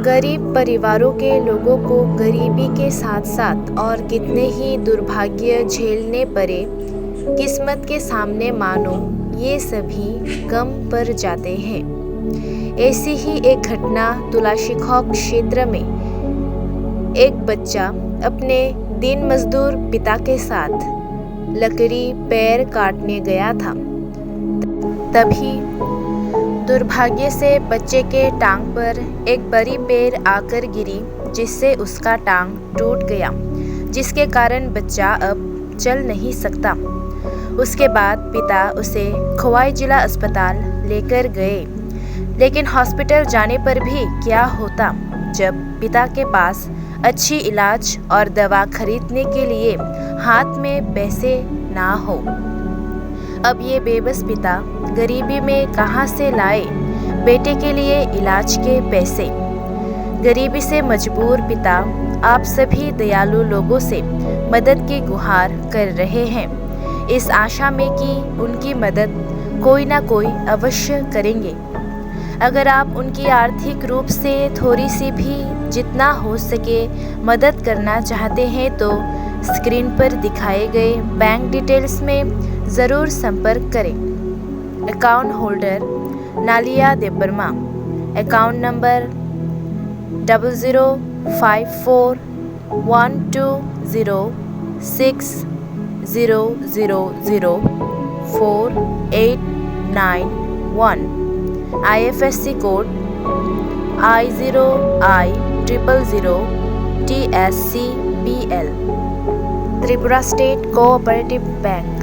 गरीब परिवारों के लोगों को गरीबी के साथ साथ और कितने ही दुर्भाग्य झेलने पड़े, किस्मत के सामने मानो ये सभी कम पड़ जाते हैं। ऐसी ही एक घटना तुलाशिखौ क्षेत्र में एक बच्चा अपने दिन मजदूर पिता के साथ लकड़ी पेड़ काटने गया था। तभी दुर्भाग्य से बच्चे के टांग पर एक बड़ी पेड़ आकर गिरी, जिससे उसका टांग टूट गया, जिसके कारण बच्चा अब चल नहीं सकता। उसके बाद पिता उसे खोवाई जिला अस्पताल लेकर गए, लेकिन हॉस्पिटल जाने पर भी क्या होता जब पिता के पास अच्छी इलाज और दवा खरीदने के लिए हाथ में पैसे ना हो। अब ये बेबस पिता गरीबी में कहाँ से लाए बेटे के लिए इलाज के पैसे। गरीबी से मजबूर पिता आप सभी दयालु लोगों से मदद की गुहार कर रहे हैं, इस आशा में कि उनकी मदद कोई ना कोई अवश्य करेंगे। अगर आप उनकी आर्थिक रूप से थोड़ी सी भी जितना हो सके मदद करना चाहते हैं तो स्क्रीन पर दिखाए गए बैंक डिटेल्स में ज़रूर संपर्क करें। Account holder Nalia Debbarma, account number 0054120600048991, IFSC code I0I000TSCBL, Tripura state cooperative bank.